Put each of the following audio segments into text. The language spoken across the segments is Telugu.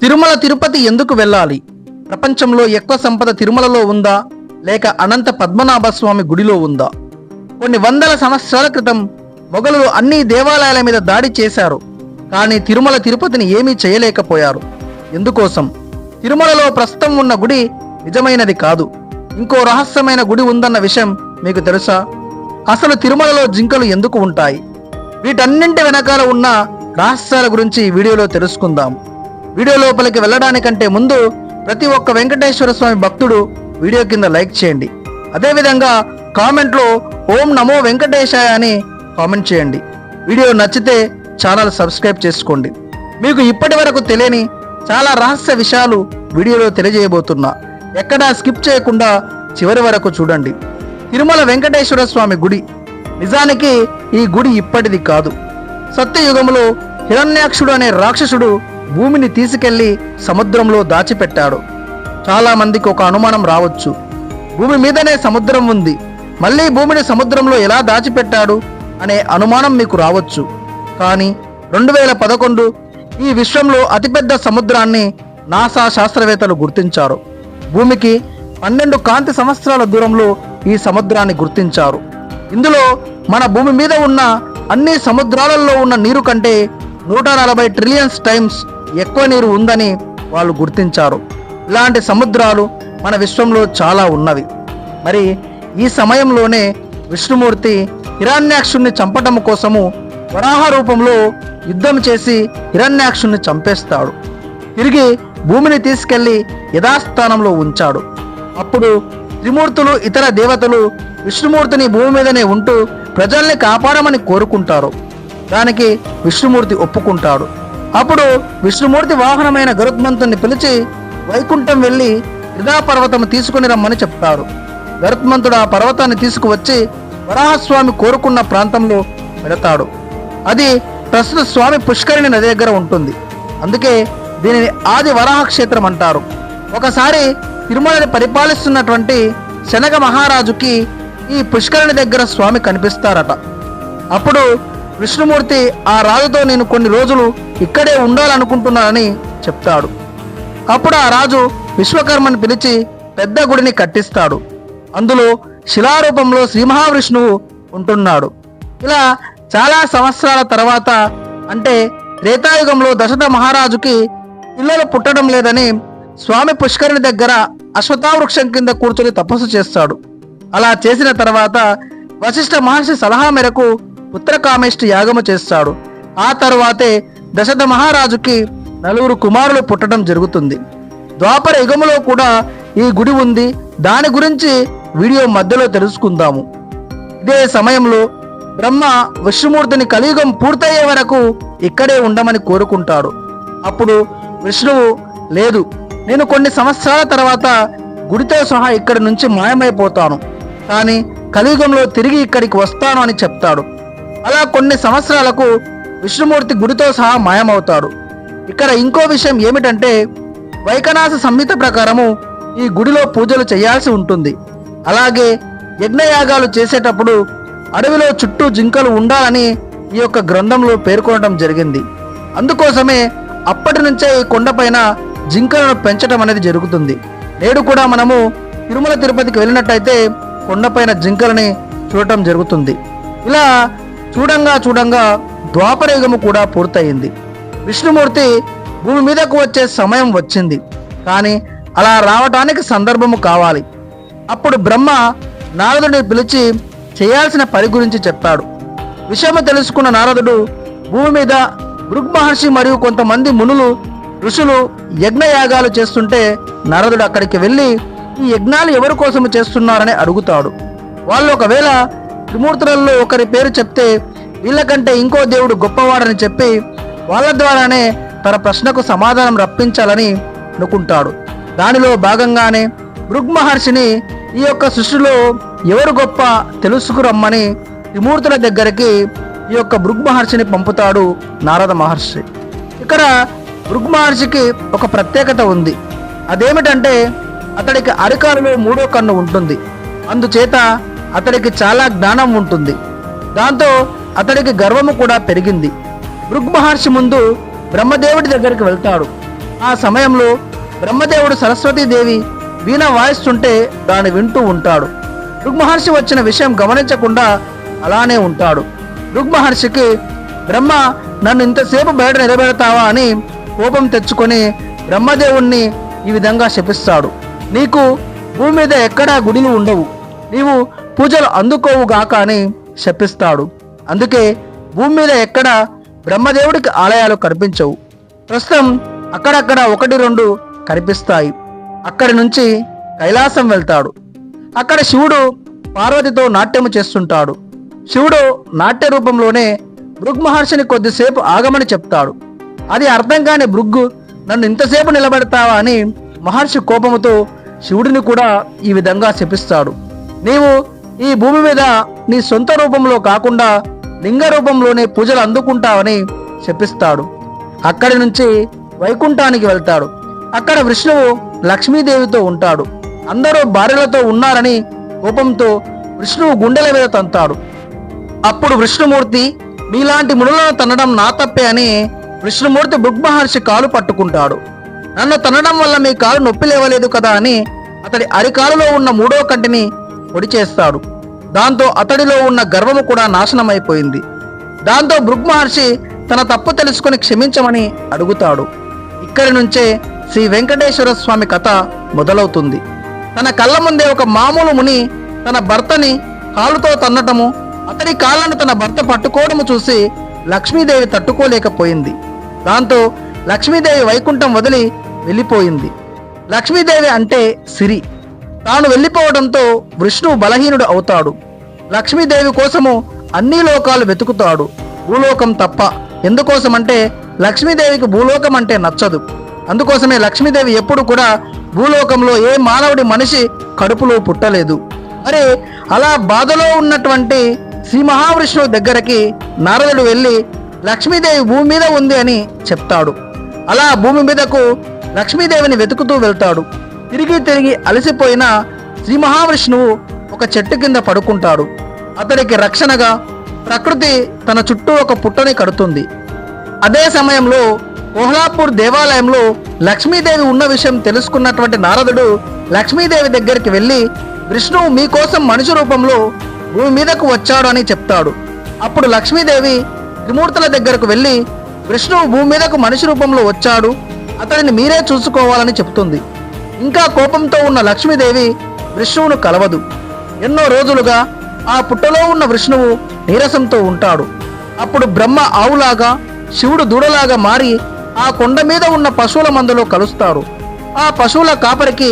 తిరుమల తిరుపతి ఎందుకు వెళ్ళాలి? ప్రపంచంలో ఎక్కువ సంపద తిరుమలలో ఉందా లేక అనంత పద్మనాభ స్వామి గుడిలో ఉందా? కొన్ని వందల సంవత్సరాల క్రితం మొఘలులు అన్ని దేవాలయాల మీద దాడి చేశారు, కానీ తిరుమల తిరుపతిని ఏమీ చేయలేకపోయారు. ఎందుకోసం? తిరుమలలో ప్రస్తుతం ఉన్న గుడి నిజమైనది కాదు, ఇంకో రహస్యమైన గుడి ఉందన్న విషయం మీకు తెలుసా? అసలు తిరుమలలో జింకలు ఎందుకు ఉంటాయి? వీటన్నింటి వెనకాల ఉన్న రహస్యాల గురించి ఈ వీడియోలో తెలుసుకుందాం. వీడియో లోపలికి వెళ్ళడానికంటే ముందు ప్రతి ఒక్క వెంకటేశ్వర స్వామి భక్తుడు వీడియో కింద లైక్ చేయండి. అదేవిధంగా కామెంట్లో ఓం నమో వెంకటేశాయ అని కామెంట్ చేయండి. వీడియో నచ్చితే ఛానల్ సబ్స్క్రైబ్ చేసుకోండి. మీకు ఇప్పటి వరకు తెలియని చాలా రహస్య విషయాలు వీడియోలో తెలియజేయబోతున్నా. ఎక్కడా స్కిప్ చేయకుండా చివరి వరకు చూడండి. తిరుమల వెంకటేశ్వర స్వామి గుడి నిజానికి ఈ గుడి ఇప్పటిది కాదు. సత్యయుగంలో హిరణ్యాక్షుడు అనే రాక్షసుడు భూమిని తీసుకెళ్లి సముద్రంలో దాచిపెట్టాడు. చాలా మందికి ఒక అనుమానం రావచ్చు, భూమి మీదనే సముద్రం ఉంది, మళ్ళీ భూమిని సముద్రంలో ఎలా దాచిపెట్టాడు అనే అనుమానం మీకు రావచ్చు. కానీ 2011 ఈ విశ్వంలో అతిపెద్ద సముద్రాన్ని నాసా శాస్త్రవేత్తలు గుర్తించారు. భూమికి 12 కాంతి సంవత్సరాల దూరంలో ఈ సముద్రాన్ని గుర్తించారు. ఇందులో మన భూమి మీద ఉన్న అన్ని సముద్రాలలో ఉన్న నీరు కంటే 140 ట్రిలియన్స్ టైమ్స్ ఎక్కువ నీరు ఉందని వాళ్ళు గుర్తించారు. ఇలాంటి సముద్రాలు మన విశ్వంలో చాలా ఉన్నవి. మరి ఈ సమయంలోనే విష్ణుమూర్తి హిరణ్యాక్షుణ్ణి చంపటం కోసము వరాహ రూపంలో యుద్ధం చేసి హిరణ్యాక్షుణ్ణి చంపేస్తాడు. తిరిగి భూమిని తీసుకెళ్లి యథాస్థానంలో ఉంచాడు. అప్పుడు త్రిమూర్తులు ఇతర దేవతలు విష్ణుమూర్తిని భూమి మీదనే ఉంటూ ప్రజల్ని కాపాడమని కోరుకుంటారు. దానికి విష్ణుమూర్తి ఒప్పుకుంటాడు. అప్పుడు విష్ణుమూర్తి వాహనమైన గరుత్మంతుని పిలిచి వైకుంఠం వెళ్ళి పర్వతం తీసుకుని రమ్మని చెప్తారు. గరుత్మంతుడు ఆ పర్వతాన్ని తీసుకువచ్చి వరాహస్వామి కోరుకున్న ప్రాంతంలో పెడతాడు. అది ప్రస్తుత స్వామి పుష్కరిణి నది దగ్గర ఉంటుంది. అందుకే దీనిని ఆది వరాహ క్షేత్రం అంటారు. ఒకసారి తిరుమలని పరిపాలిస్తున్నటువంటి శనగ మహారాజుకి ఈ పుష్కరిణి దగ్గర స్వామి కనిపిస్తారట. అప్పుడు విష్ణుమూర్తి ఆ రాజుతో నేను కొన్ని రోజులు ఇక్కడే ఉండాలనుకుంటున్నానని చెప్తాడు. అప్పుడు ఆ రాజు విశ్వకర్మని పిలిచి పెద్ద గుడిని కట్టిస్తాడు. అందులో శిలారూపంలో శ్రీ మహావిష్ణువు ఉంటున్నాడు. ఇలా చాలా సంవత్సరాల తర్వాత, అంటే త్రేతాయుగంలో దశరథ మహారాజుకి పిల్లలు పుట్టడం లేదని స్వామి పుష్కరిణి దగ్గర అశ్వత్థవృక్షం కింద కూర్చొని తపస్సు చేస్తాడు. అలా చేసిన తర్వాత వశిష్ఠ మహర్షి సలహా మేరకు పుత్రకామేష్టి యాగము చేస్తాడు. ఆ తర్వాతే దశరథ మహారాజుకి 4 కుమారులు పుట్టడం జరుగుతుంది. ద్వాపర యుగములో కూడా ఈ గుడి ఉంది. దాని గురించి వీడియో మధ్యలో తెలుసుకుందాము. ఇదే సమయంలో బ్రహ్మ విష్ణుమూర్తిని కలియుగం పూర్తయ్యే వరకు ఇక్కడే ఉండమని కోరుకుంటాడు. అప్పుడు విష్ణువు, లేదు, నేను కొన్ని సంవత్సరాల తర్వాత గుడితో సహా ఇక్కడి నుంచి మాయమైపోతాను, కానీ కలియుగంలో తిరిగి ఇక్కడికి వస్తాను అని చెప్తాడు. అలా కొన్ని సంవత్సరాలకు విష్ణుమూర్తి గుడితో సహా మాయమవుతాడు. ఇక్కడ ఇంకో విషయం ఏమిటంటే, వైఖానస సంహిత ప్రకారము ఈ గుడిలో పూజలు చేయాల్సి ఉంటుంది. అలాగే యజ్ఞయాగాలు చేసేటప్పుడు అడవిలో చుట్టూ జింకలు ఉండాలని ఈ యొక్క గ్రంథంలో పేర్కొనడం జరిగింది. అందుకోసమే అప్పటి నుంచే ఈ కొండపైన జింకలను పెంచడం అనేది జరుగుతుంది. నేడు కూడా మనము తిరుమల తిరుపతికి వెళ్ళినట్టయితే కొండపైన జింకలని చూడటం జరుగుతుంది. ఇలా చూడంగా ద్వాపర యుగము కూడా పూర్తయింది. విష్ణుమూర్తి భూమి మీదకు వచ్చే సమయం వచ్చింది. కానీ అలా రావటానికి సందర్భము కావాలి. అప్పుడు బ్రహ్మ నారదుడిని పిలిచి చేయాల్సిన పని గురించి చెప్పాడు. విషయము తెలుసుకున్న నారదుడు భూమి మీద భృగు మహర్షి మరియు కొంతమంది మునులు ఋషులు యజ్ఞయాగాలు చేస్తుంటే నారదుడు అక్కడికి వెళ్ళి ఈ యజ్ఞాలు ఎవరి కోసము చేస్తున్నారని అడుగుతాడు. వాళ్ళు ఒకవేళ త్రిమూర్తులలో ఒకరి పేరు చెప్తే వీళ్ళకంటే ఇంకో దేవుడు గొప్పవాడని చెప్పి వాళ్ళ ద్వారానే తన ప్రశ్నకు సమాధానం రప్పించాలని అనుకుంటాడు. దానిలో భాగంగానే భృగు మహర్షిని ఈ యొక్క సృష్టిలో ఎవరు గొప్ప తెలుసుకురమ్మని త్రిమూర్తుల దగ్గరికి ఈ యొక్క భృగు మహర్షిని పంపుతాడు నారద మహర్షి. ఇక్కడ భృగు మహర్షికి ఒక ప్రత్యేకత ఉంది. అదేమిటంటే అతడికి అరికాలులో 3వ కన్ను ఉంటుంది. అందుచేత అతడికి చాలా జ్ఞానం ఉంటుంది. దాంతో అతడికి గర్వము కూడా పెరిగింది. భృగు మహర్షి ముందు బ్రహ్మదేవుడి దగ్గరికి వెళ్తాడు. ఆ సమయంలో బ్రహ్మదేవుడు సరస్వతీదేవి వీణ వాయిస్తుంటే దాన్ని వింటూ ఉంటాడు. ఋగ్మహర్షి వచ్చిన విషయం గమనించకుండా అలానే ఉంటాడు. ఋగ్మహర్షికి బ్రహ్మ నన్ను ఇంతసేపు బయట నిలబెడతావా అని కోపం తెచ్చుకొని బ్రహ్మదేవుణ్ణి ఈ విధంగా శపిస్తాడు. నీకు భూమి మీద ఎక్కడా గుడిలు ఉండవు, నీవు పూజలు అందుకోవుగాక అని శపిస్తాడు. అందుకే భూమి మీద ఎక్కడ బ్రహ్మదేవుడికి ఆలయాలు కనిపించవు. ప్రస్తుతం అక్కడక్కడ 1-2 కనిపిస్తాయి. అక్కడి నుంచి కైలాసం వెళ్తాడు. అక్కడ శివుడు పార్వతితో నాట్యము చేస్తుంటాడు. శివుడు నాట్య రూపంలోనే భృగ్మహర్షిని కొద్దిసేపు ఆగమని చెప్తాడు. అది అర్థం కాని భృగ్గు నన్ను ఇంతసేపు నిలబెడతావా అని మహర్షి కోపముతో శివుడిని కూడా ఈ విధంగా శపిస్తాడు. నీవు ఈ భూమి మీద నీ సొంత రూపంలో కాకుండా లింగ రూపంలోనే పూజలు అందుకుంటావని శపిస్తాడు. అక్కడి నుంచి వైకుంఠానికి వెళ్తాడు. అక్కడ విష్ణువు లక్ష్మీదేవితో ఉంటాడు. అందరూ భార్యలతో ఉన్నారని కోపంతో విష్ణువు గుండెల మీద తంతాడు. అప్పుడు విష్ణుమూర్తి మీలాంటి మునులను తన్నడం నా తప్పే అని విష్ణుమూర్తి భృగ్మహర్షి కాలు పట్టుకుంటాడు. నన్ను తన్నడం వల్ల మీ కాలు నొప్పి లేవలేదు కదా అని అతడి అరికాలులో ఉన్న 3వ కంటిని పొడి చేస్తాడు. దాంతో అతడిలో ఉన్న గర్వము కూడా నాశనమైపోయింది. దాంతో భృగ్మహర్షి తన తప్పు తెలుసుకొని క్షమించమని అడుగుతాడు. ఇక్కడి నుంచే శ్రీ వెంకటేశ్వర స్వామి కథ మొదలవుతుంది. తన కళ్ళ ముందే ఒక మామూలు ముని తన భర్తని కాలుతో తన్నటము, అతడి కాళ్ళను తన భర్త పట్టుకోవడము చూసి లక్ష్మీదేవి తట్టుకోలేకపోయింది. దాంతో లక్ష్మీదేవి వైకుంఠం వదిలి వెళ్ళిపోయింది. లక్ష్మీదేవి అంటే సిరి. తాను వెళ్ళిపోవడంతో విష్ణువు బలహీనుడు అవుతాడు. లక్ష్మీదేవి కోసము అన్ని లోకాలు వెతుకుతాడు, భూలోకం తప్ప. ఎందుకోసమంటే లక్ష్మీదేవికి భూలోకం అంటే నచ్చదు. అందుకోసమే లక్ష్మీదేవి ఎప్పుడు కూడా భూలోకంలో ఏ మానవుడి మనిషి కడుపులో పుట్టలేదు. మరి అలా బాధలో ఉన్నటువంటి శ్రీ మహావిష్ణువు దగ్గరికి నారదుడు వెళ్ళి లక్ష్మీదేవి భూమి మీద ఉంది అని చెప్తాడు. అలా భూమి మీదకు లక్ష్మీదేవిని వెతుకుతూ వెళ్తాడు. తిరిగి అలసిపోయిన శ్రీ మహావిష్ణువు ఒక చెట్టు కింద పడుకుంటాడు. అతడికి రక్షణగా ప్రకృతి తన చుట్టూ ఒక పుట్టని కడుతుంది. అదే సమయంలో కోహ్లాపూర్ దేవాలయంలో లక్ష్మీదేవి ఉన్న విషయం తెలుసుకున్నటువంటి నారదుడు లక్ష్మీదేవి దగ్గరికి వెళ్ళి విష్ణువు మీకోసం మనిషి రూపంలో భూమి మీదకు వచ్చాడు అని చెప్తాడు. అప్పుడు లక్ష్మీదేవి త్రిమూర్తుల దగ్గరకు వెళ్ళి విష్ణువు భూమి మీదకు మనిషి రూపంలో వచ్చాడు, అతడిని మీరే చూసుకోవాలని చెప్తుంది. ఇంకా కోపంతో ఉన్న లక్ష్మీదేవి విష్ణువును కలవదు. ఎన్నో రోజులుగా ఆ పుట్టలో ఉన్న విష్ణువు నీరసంతో ఉంటాడు. అప్పుడు బ్రహ్మ ఆవులాగా, శివుడు దూడలాగా మారి ఆ కొండ మీద ఉన్న పశువుల మందలో కలుస్తారు. ఆ పశువుల కాపరికి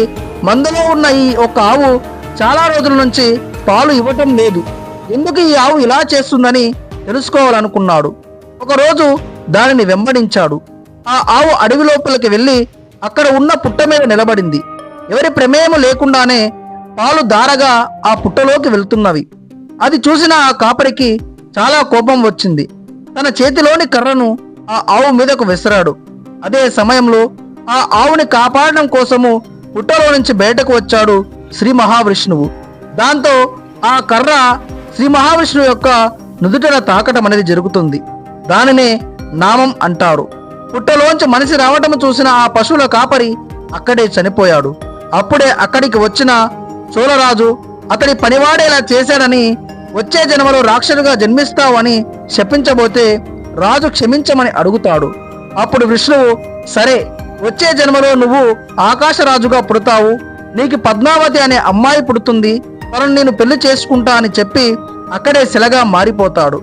మందలో ఉన్న ఈ ఒక ఆవు చాలా రోజుల నుంచి పాలు ఇవ్వటం లేదు. ఎందుకు ఈ ఆవు ఇలా చేస్తుందని తెలుసుకోవాలనుకున్నాడు. ఒకరోజు దానిని వెంబడించాడు. ఆ ఆవు అడవి లోపలికి వెళ్ళి అక్కడ ఉన్న పుట్ట మీద నిలబడింది. ఎవరి ప్రమేయం లేకుండానే పాలు దారగా ఆ పుట్టలోకి వెళ్తున్నవి. అది చూసిన ఆ కాపరికి చాలా కోపం వచ్చింది. తన చేతిలోని కర్రను ఆ ఆవు మీదకు విసిరాడు. అదే సమయంలో ఆ ఆవుని కాపాడడం కోసము పుట్టలో నుంచి బయటకు వచ్చాడు శ్రీ మహావిష్ణువు. దాంతో ఆ కర్ర శ్రీ మహావిష్ణువు యొక్క నుదుటన తాకటం అనేది జరుగుతుంది. దానినే నామం అంటారు. పుట్టలోంచి మనిషి రావటం చూసిన ఆ పశువుల కాపరి అక్కడే చనిపోయాడు. అప్పుడే అక్కడికి వచ్చిన చోళరాజు అతడి పనివాడేలా చేశాడని వచ్చే జన్మలో రాక్షసుగా జన్మిస్తావు అని శపించబోతే రాజు క్షమించమని అడుగుతాడు. అప్పుడు విష్ణువు సరే, వచ్చే జన్మలో నువ్వు ఆకాశరాజుగా పుడతావు, నీకు పద్మావతి అనే అమ్మాయి పుడుతుంది, తనను నేను పెళ్లి చేసుకుంటా అని చెప్పి అక్కడే శిలగా మారిపోతాడు.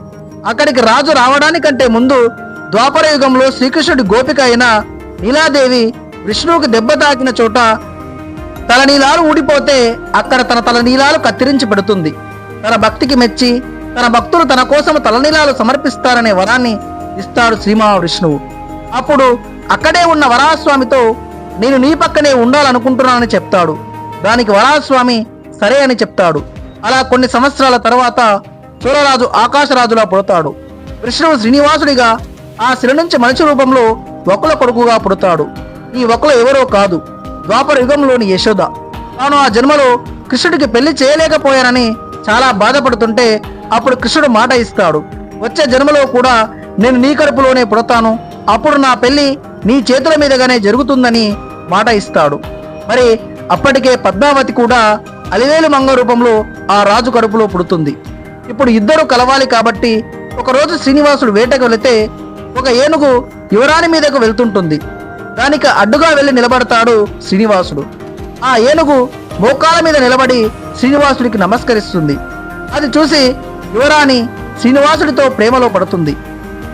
అక్కడికి రాజు రావడానికంటే ముందు ద్వాపర యుగంలో శ్రీకృష్ణుడి గోపిక అయిన నీలాదేవి విష్ణువుకి దెబ్బ తాకిన చోట తలనీలాలు ఊడిపోతే అక్కడ తన తలనీలాలు కత్తిరించి పెడుతుంది. తన భక్తికి మెచ్చి తన భక్తులు తన కోసం తలనీలాలు సమర్పిస్తారనే వరాన్ని ఇస్తాడు శ్రీ మహావిష్ణువు. అప్పుడు అక్కడే ఉన్న వరాహస్వామితో నేను నీ పక్కనే ఉండాలనుకుంటున్నానని చెప్తాడు. దానికి వరాహస్వామి సరే అని చెప్తాడు. అలా కొన్ని సంవత్సరాల తర్వాత చోళరాజు ఆకాశరాజులా పుడతాడు. విష్ణువు శ్రీనివాసుడిగా ఆ శిల నుంచి మనిషి రూపంలో వకుల కొడుకుగా పుడతాడు. ఈ వకుల ఎవరో కాదు, ద్వాపర యుగంలోని యశోద. తాను ఆ జన్మలో కృష్ణుడికి పెళ్లి చేయలేకపోయానని చాలా బాధపడుతుంటే అప్పుడు కృష్ణుడు మాట ఇస్తాడు, వచ్చే జన్మలో కూడా నేను నీ కడుపులోనే పుడతాను, అప్పుడు నా పెళ్లి నీ చేతుల మీదుగానే జరుగుతుందని మాట ఇస్తాడు. మరి అప్పటికే పద్మావతి కూడా అలివేలు మంగ రూపంలో ఆ రాజు కడుపులో పుడుతుంది. ఇప్పుడు ఇద్దరు కలవాలి కాబట్టి ఒకరోజు శ్రీనివాసుడు వేటకు వెళితే ఒక ఏనుగు యువరాణి మీదకు వెళ్తుంటుంది. దానికి అడ్డుగా వెళ్ళి నిలబడతాడు శ్రీనివాసుడు. ఆ ఏనుగు మోకాల మీద నిలబడి శ్రీనివాసుడికి నమస్కరిస్తుంది. అది చూసి యువరాణి శ్రీనివాసుడితో ప్రేమలో పడుతుంది.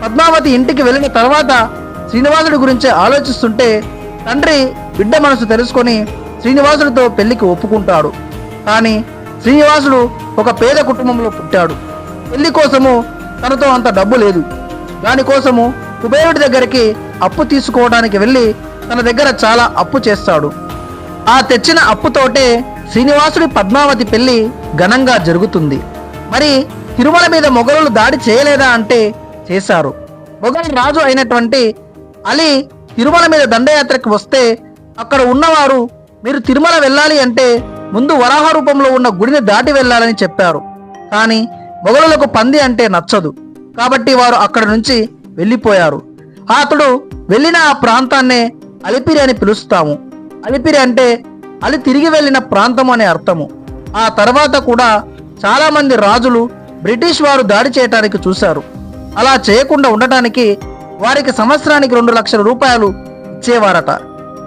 పద్మావతి ఇంటికి వెళ్ళిన తర్వాత శ్రీనివాసుడి గురించి ఆలోచిస్తుంటే తండ్రి బిడ్డ మనసు తెలుసుకొని శ్రీనివాసుడితో పెళ్లికి ఒప్పుకుంటాడు. కానీ శ్రీనివాసుడు ఒక పేద కుటుంబంలో పుట్టాడు. పెళ్లి కోసము తనతో అంత డబ్బు లేదు. దానికోసము కుబేరుడి దగ్గరికి అప్పు తీసుకోవడానికి వెళ్ళి తన దగ్గర చాలా అప్పు చేస్తాడు. ఆ తెచ్చిన అప్పుతోటే శ్రీనివాసుడి పద్మావతి పెళ్లి ఘనంగా జరుగుతుంది. మరి తిరుమల మీద మొఘలులు దాడి చేయలేదా అంటే చేశారు. మొఘల్ రాజు అయినటువంటి అలీ తిరుమల మీద దండయాత్రకు వస్తే అక్కడ ఉన్నవారు మీరు తిరుమల వెళ్ళాలి అంటే ముందు వరాహ రూపంలో ఉన్న గుడిని దాటి వెళ్ళాలని చెప్పారు. కానీ మొఘలులకు పంది అంటే నచ్చదు. కాబట్టి వారు అక్కడ నుంచి వెళ్ళిపోయారు. అతడు వెళ్ళిన ఆ ప్రాంతాన్నే అలిపిరి అని పిలుస్తాము. అలిపిరి అంటే అలి తిరిగి వెళ్ళిన ప్రాంతం అనే అర్థము. ఆ తర్వాత కూడా చాలా మంది రాజులు బ్రిటిష్ వారు దాడి చేయటానికి చూశారు. అలా చేయకుండా ఉండటానికి వారికి సంవత్సరానికి 2 లక్షల రూపాయలు ఇచ్చేవారట.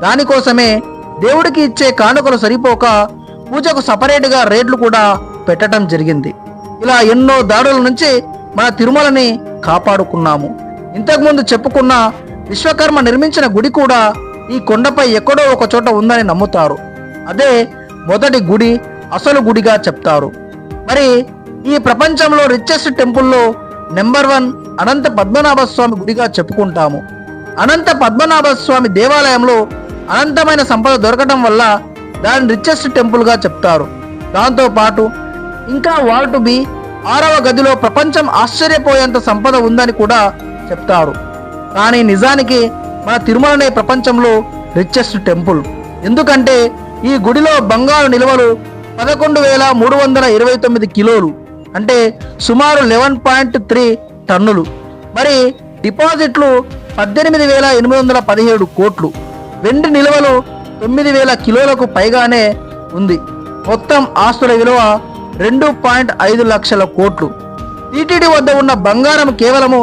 దానికోసమే దేవుడికి ఇచ్చే కానుకలు సరిపోక పూజకు సపరేట్గా రేట్లు కూడా పెట్టడం జరిగింది. ఇలా ఎన్నో దాడుల నుంచి మన తిరుమలని కాపాడుకున్నాము. ఇంతకుముందు చెప్పుకున్న విశ్వకర్మ నిర్మించిన గుడి కూడా ఈ కొండపై ఎక్కడో ఒక చోట ఉందని నమ్ముతారు. అదే మొదటి గుడి, అసలు గుడిగా చెప్తారు. మరి ఈ ప్రపంచంలో రిచెస్ట్ టెంపుల్లో నెంబర్ 1 అనంత పద్మనాభ స్వామి గుడిగా చెప్పుకుంటాము. అనంత పద్మనాభ స్వామి దేవాలయంలో అనంతమైన సంపద దొరకటం వల్ల దాని రిచెస్ట్ టెంపుల్గా చెప్తారు. దాంతో పాటు ఇంకా వాల్ టు బి 6వ గదిలో ప్రపంచం ఆశ్చర్యపోయేంత సంపద ఉందని కూడా చెప్తారు. కానీ నిజానికి మన తిరుమలనే ప్రపంచంలో రిచెస్ట్ టెంపుల్. ఎందుకంటే ఈ గుడిలో బంగారు నిల్వలు 11,329 కిలోలు, అంటే సుమారు 11.3 టన్నులు. మరి డిపాజిట్లు 18,817 కోట్లు. వెండి నిల్వలు 9,000 కిలోలకు పైగానే ఉంది. మొత్తం ఆస్తుల విలువ 2.5 లక్షల కోట్లు. టీటీడీ వద్ద ఉన్న బంగారం కేవలము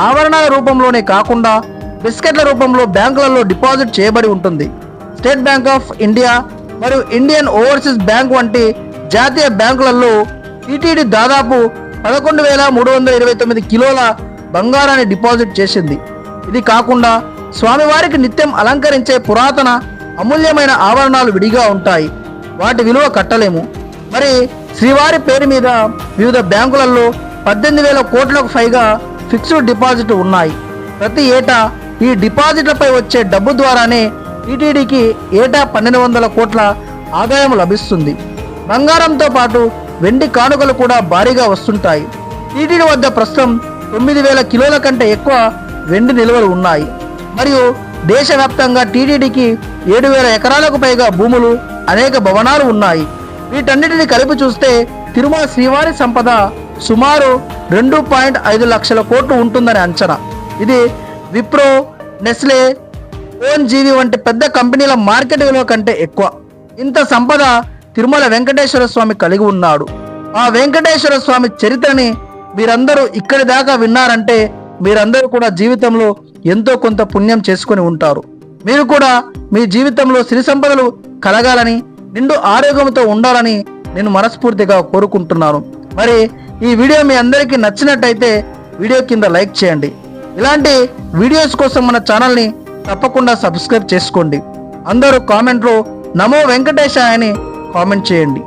ఆభరణాల రూపంలోనే కాకుండా బిస్కెట్ల రూపంలో బ్యాంకులలో డిపాజిట్ చేయబడి ఉంటుంది. స్టేట్ బ్యాంక్ ఆఫ్ ఇండియా మరియు ఇండియన్ ఓవర్సీస్ బ్యాంక్ వంటి జాతీయ బ్యాంకులలో టీటీడీ దాదాపు 11,329 కిలోల బంగారాన్ని డిపాజిట్ చేసింది. ఇది కాకుండా స్వామివారికి నిత్యం అలంకరించే పురాతన అమూల్యమైన ఆభరణాలు విడిగా ఉంటాయి. వాటి విలువ కట్టలేము. మరి శ్రీవారి పేరు మీద వివిధ బ్యాంకులలో 18,000 కోట్లకు పైగా ఫిక్స్డ్ డిపాజిట్ ఉన్నాయి. ప్రతి ఏటా ఈ డిపాజిట్లపై వచ్చే డబ్బు ద్వారానే టీటీడీకి ఏటా 1,200 కోట్ల ఆదాయం లభిస్తుంది. బంగారంతో పాటు వెండి కానుకలు కూడా భారీగా వస్తుంటాయి. టీటీడీ వద్ద ప్రస్తుతం 9,000 కిలోల కంటే ఎక్కువ వెండి నిల్వలు ఉన్నాయి. మరియు దేశవ్యాప్తంగా టీటీడీకి 7,000 ఎకరాలకు పైగా భూములు, అనేక భవనాలు ఉన్నాయి. వీటన్నిటిని కలిపి చూస్తే తిరుమల శ్రీవారి సంపద సుమారు 2.5 లక్షల కోట్లు ఉంటుందని అంచనా. ఇది విప్రో, నెస్లే, ఓన్జీవి వంటి పెద్ద కంపెనీల మార్కెట్ విలువ కంటే ఎక్కువ. ఇంత సంపద తిరుమల వెంకటేశ్వర స్వామి కలిగి ఉన్నాడు. ఆ వెంకటేశ్వర స్వామి చరిత్రని మీరందరూ ఇక్కడి దాకా విన్నారంటే మీరందరూ కూడా జీవితంలో ఎంతో కొంత పుణ్యం చేసుకొని ఉంటారు. మీరు కూడా మీ జీవితంలో సిరి సంపదలు కలగాలని, నిండు ఆరోగ్యంతో ఉండాలని నేను మనస్ఫూర్తిగా కోరుకుంటున్నాను. మరి ఈ వీడియో మీ అందరికీ నచ్చినట్టయితే వీడియో కింద లైక్ చేయండి. ఇలాంటి వీడియోస్ కోసం మన ఛానల్ని తప్పకుండా సబ్స్క్రైబ్ చేసుకోండి. అందరూ కామెంట్లో నమో వెంకటేశాయ అని కామెంట్ చేయండి.